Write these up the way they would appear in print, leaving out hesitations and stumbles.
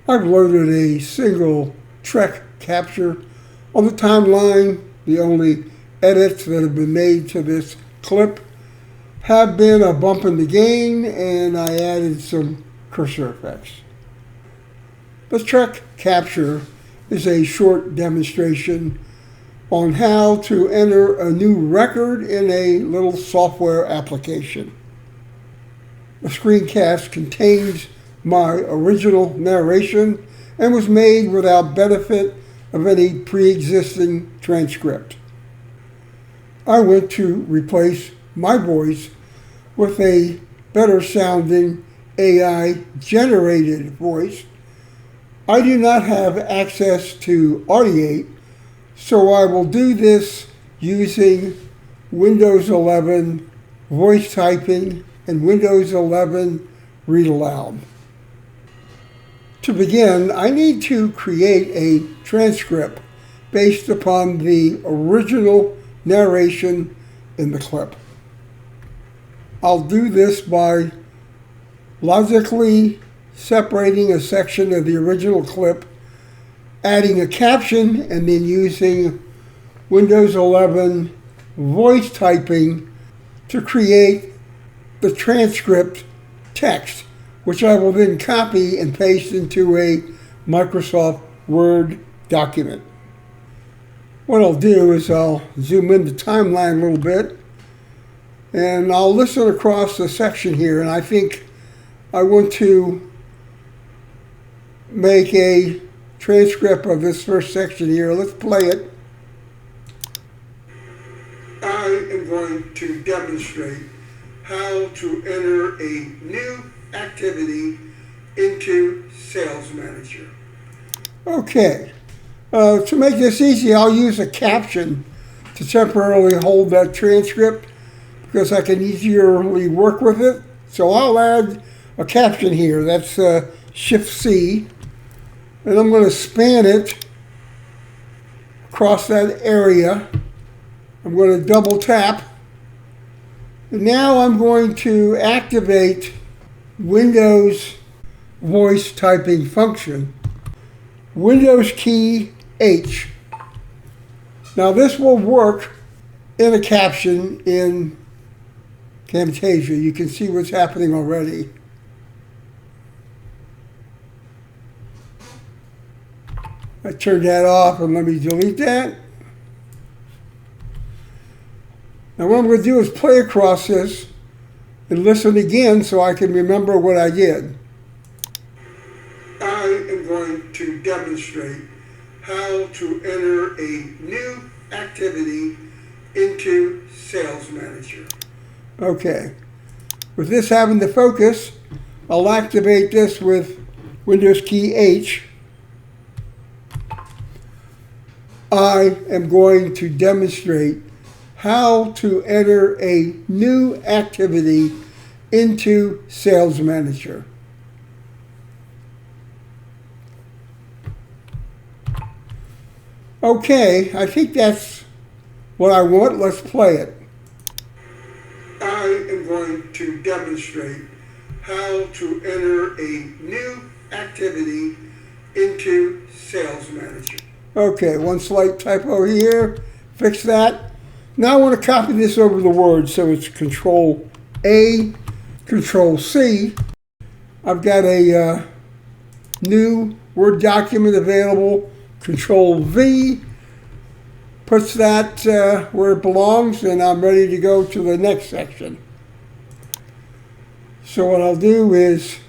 I've loaded a single track capture on the timeline. The only edits that have been made to this clip have been a bump in the gain, and I added some cursor effects. The track capture is a short demonstration on how to enter a new record in a little software application. The screencast contains my original narration and was made without benefit of any pre-existing transcript. I went to replace my voice with a better sounding AI generated voice. I do not have access to Audiate, so I will do this using Windows 11 voice typing and Windows 11 Read Aloud. To begin, I need to create a transcript based upon the original narration in the clip. I'll do this by logically separating a section of the original clip, adding a caption, and then using Windows 11 voice typing to create the transcript text, which I will then copy and paste into a Microsoft Word document. What I'll do is I'll zoom in the timeline a little bit, and I'll listen across the section here, and I think I want to make a transcript of this first section here. Let's play it. I am going to demonstrate how to enter a new activity into Sales Manager. Okay, to make this easy, I'll use a caption to temporarily hold that transcript because I can easily work with it. So I'll add a caption here. That's Shift-C. And I'm going to span it across that area. I'm going to double tap. And now I'm going to activate Windows voice typing function. Windows key H. Now this will work in a caption in Camtasia. You can see what's happening already. I turned that off, and let me delete that. Now what I'm going to do is play across this and listen again so I can remember what I did. I am going to demonstrate how to enter a new activity into Sales Manager. Okay. With this having the focus, I'll activate this with Windows key H. I am going to demonstrate how to enter a new activity into Sales Manager. Okay, I think that's what I want. Let's play it. I am going to demonstrate how to enter a new activity into Sales Manager. Okay, one slight typo here. Fix that. Now I want to copy this over the Word, so it's Control A, Control C. I've got a new Word document available. Control V puts that where it belongs, and I'm ready to go to the next section. So what I'll do is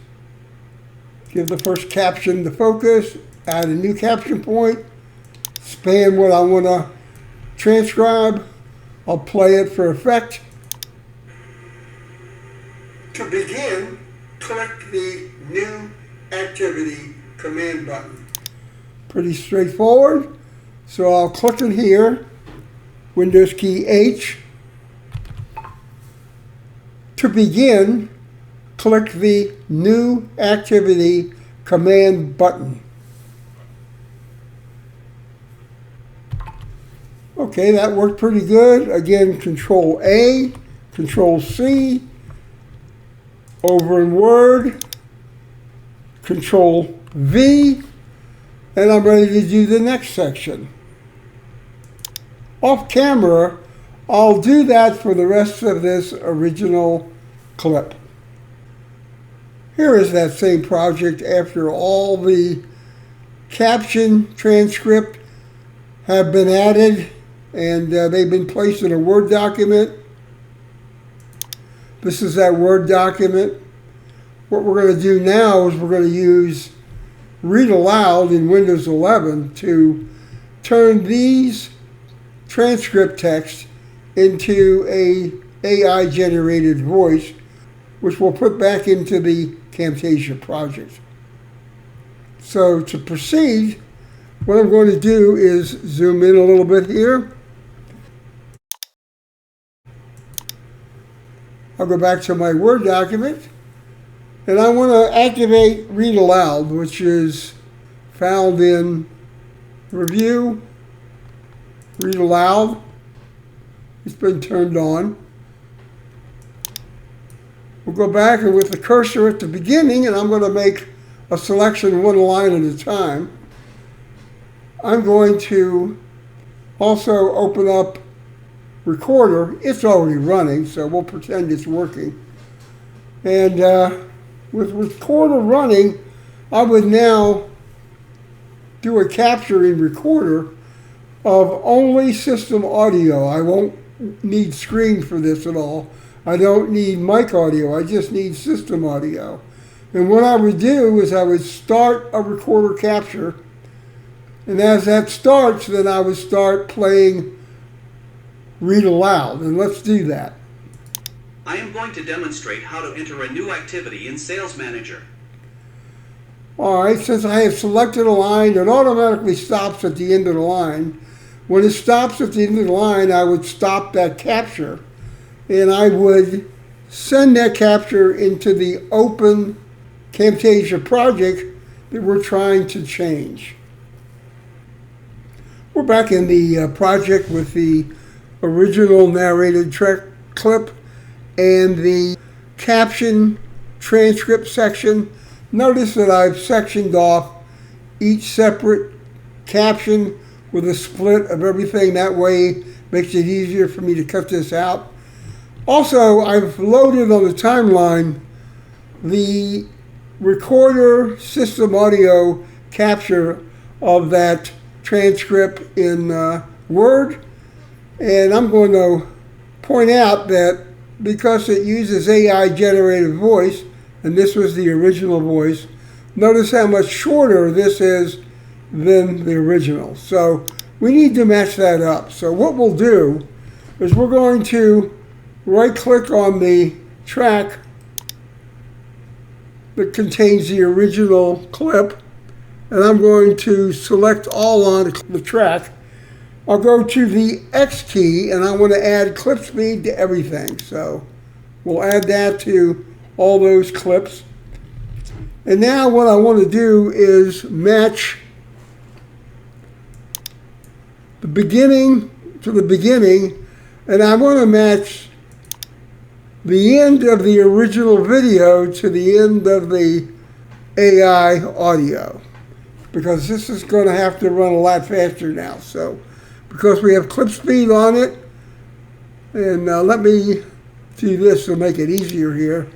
give the first caption the focus, add a new caption point, span what I want to transcribe. I'll play it for effect. To begin, click the New Activity command button. Pretty straightforward. So I'll click it here, Windows key H. To begin, click the New Activity command button. Okay, that worked pretty good. Again, Control A, Control C, over in Word, Control V, and I'm ready to do the next section. Off camera, I'll do that for the rest of this original clip. Here is that same project after all the caption transcript have been added and they've been placed in a Word document. This is that Word document. What we're going to do now is we're going to use Read Aloud in Windows 11 to turn these transcript text into a AI generated voice, which we'll put back into the Camtasia project. So to proceed, what I'm going to do is zoom in a little bit here. I'll go back to my Word document, and I want to activate Read Aloud, which is found in Review, Read Aloud. It's been turned on. We'll go back, and with the cursor at the beginning, and I'm going to make a selection one line at a time, I'm going to also open up Recorder. It's already running, so we'll pretend it's working. And with Recorder running, I would now do a capture in Recorder of only system audio. I won't need screen for this at all. I don't need mic audio. I just need system audio. And what I would do is I would start a Recorder capture, and as that starts, then I would start playing Read Aloud. And let's do that. I am going to demonstrate how to enter a new activity in Sales Manager. All right, since I have selected a line, it automatically stops at the end of the line. When it stops at the end of the line, I would stop that capture, and I would send that capture into the open Camtasia project that we're trying to change. We're back in the project with the original narrated clip and the caption transcript section. Notice that I've sectioned off each separate caption with a split of everything. That way makes it easier for me to cut this out. Also, I've loaded on the timeline the Recorder system audio capture of that transcript in Word. And I'm going to point out that because it uses AI generated voice, and this was the original voice, notice how much shorter this is than the original. So we need to match that up. So what we'll do is we're going to right click on the track that contains the original clip, and I'm going to select all on the track. I'll go to the X key, and I want to add clip speed to everything. So we'll add that to all those clips. And now what I want to do is match the beginning to the beginning, and I want to match the end of the original video to the end of the AI audio, because this is going to have to run a lot faster now. So because we have clip speed on it, and let me do this to make it easier here.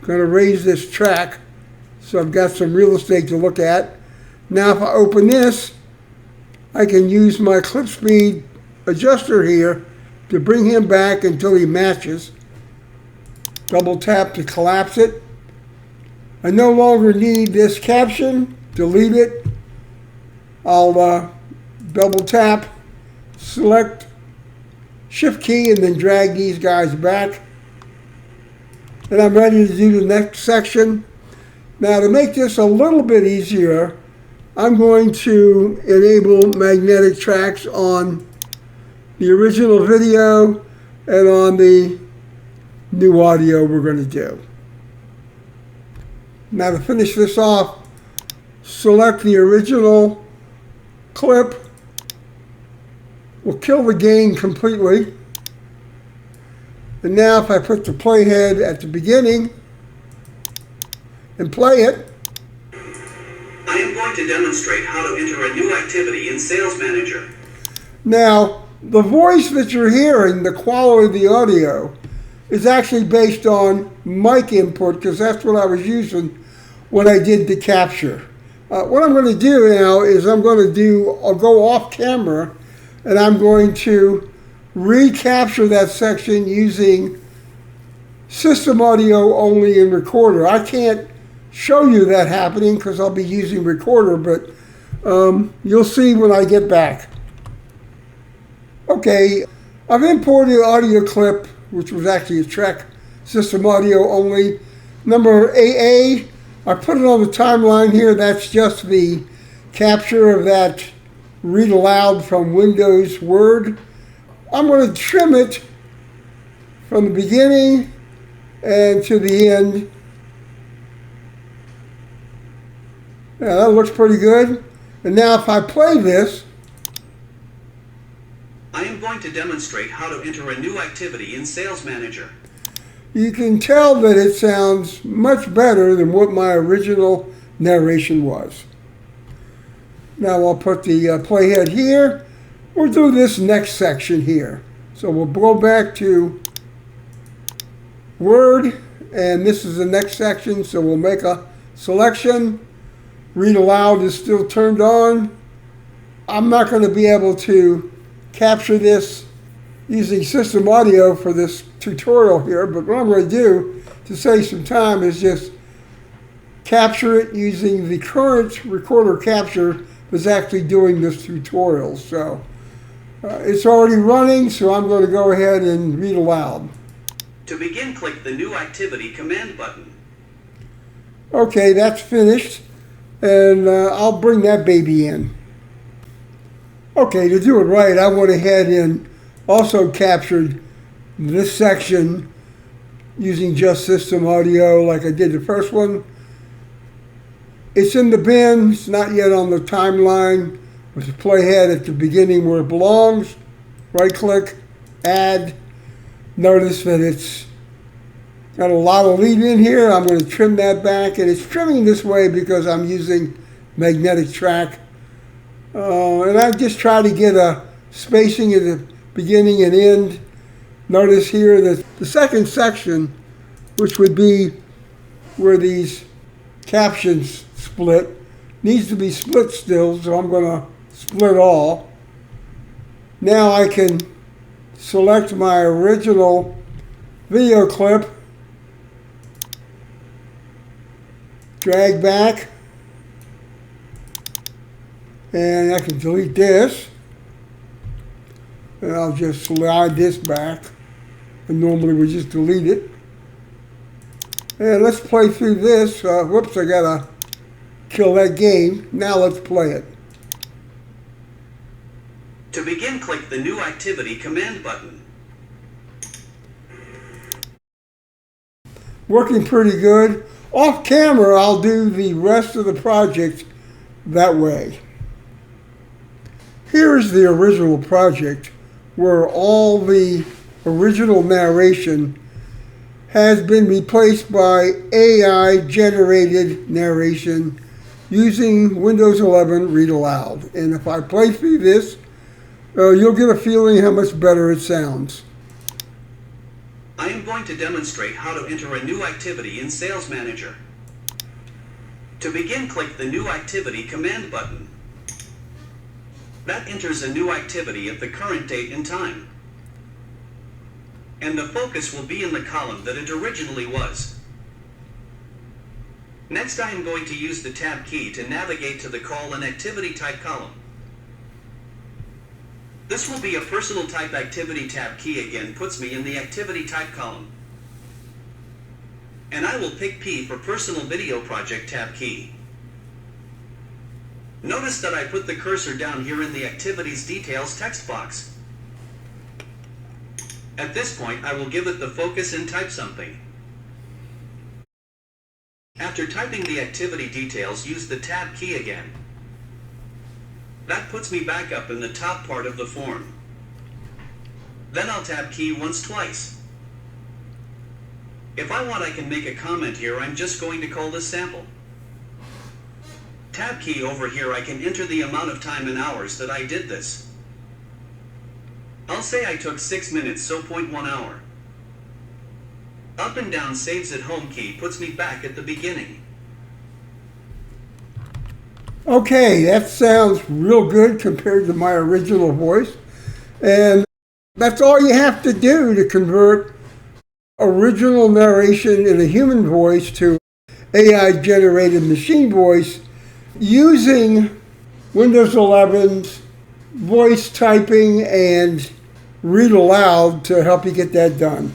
I'm going to raise this track so I've got some real estate to look at. Now if I open this, I can use my clip speed adjuster here to bring him back until he matches. Double tap to collapse it. I no longer need this caption. Delete it. I'll double tap, select Shift key, and then drag these guys back. And I'm ready to do the next section. Now to make this a little bit easier, I'm going to enable magnetic tracks on the original video and on the new audio we're going to do. Now to finish this off, select the original clip. We'll kill the gain completely. And now if I put the playhead at the beginning and play it, going to demonstrate how to enter a new activity in Sales Manager. Now, the voice that you're hearing, the quality of the audio, is actually based on mic input because that's what I was using when I did the capture. What I'm going to do now is I'll go off camera and I'm going to recapture that section using system audio only in Recorder. I can't show you that happening because I'll be using Recorder, but you'll see when I get back. Okay, I've imported an audio clip, which was actually a Trek system audio only. Number AA, I put it on the timeline here. That's just the capture of that read aloud from Windows Word. I'm going to trim it from the beginning and to the end. Yeah, that looks pretty good. And now if I play this, I am going to demonstrate how to enter a new activity in Sales Manager. you can tell that it sounds much better than what my original narration was. Now I'll put the playhead here. We'll do this next section here. So we'll go back to Word, and this is the next section, so we'll make a selection. Read aloud is still turned on. I'm not going to be able to capture this using system audio for this tutorial here, but what I'm going to do to save some time is just capture it using the current Recorder capture that's actually doing this tutorial. So it's already running, so I'm going to go ahead and read aloud. To begin, click the New Activity command button. Okay, that's finished, and I'll bring that baby in. Okay, to do it right, I went ahead and also captured this section using just system audio like I did the first one. It's in the bin, it's not yet on the timeline, with the playhead at the beginning where it belongs. Right click, add. Notice that it's got a lot of lead in here. I'm going to trim that back, and it's trimming this way because I'm using magnetic track. And I just try to get a spacing at the beginning and end. Notice here that the second section, which would be where these captions split, needs to be split still, so I'm going to split all. Now I can select my original video clip, drag back, and I can delete this, and I'll just slide this back, and normally we just delete it. And let's play through this. Whoops, I gotta kill that game. Now let's play it. To begin, click the New Activity command button. Working pretty good. Off camera, I'll do the rest of the project that way. Here's the original project where all the original narration has been replaced by AI generated narration using Windows 11 Read Aloud. And if I play through this, you'll get a feeling how much better it sounds. I am going to demonstrate how to enter a new activity in Sales Manager. To begin, click the New Activity command button. That enters a new activity at the current date and time. And the focus will be in the column that it originally was. Next, I am going to use the Tab key to navigate to the Call and Activity Type column. This will be a Personal Type Activity Tab key again puts me in the Activity Type column. And I will pick P for Personal Video Project Tab key. Notice that I put the cursor down here in the Activities Details text box. At this point, I will give it the focus and type something. After typing the activity details, use the Tab key again. That puts me back up in the top part of the form. Then I'll Tab key once twice. If I want, I can make a comment here. I'm just going to call this sample. Tab key over here, I can enter the amount of time in hours that I did this. I'll say I took 6 minutes, so 0.1 hour. Up and down saves at home key puts me back at the beginning. Okay, that sounds real good compared to my original voice. And that's all you have to do to convert original narration in a human voice to AI-generated machine voice using Windows 11's voice typing and read aloud to help you get that done.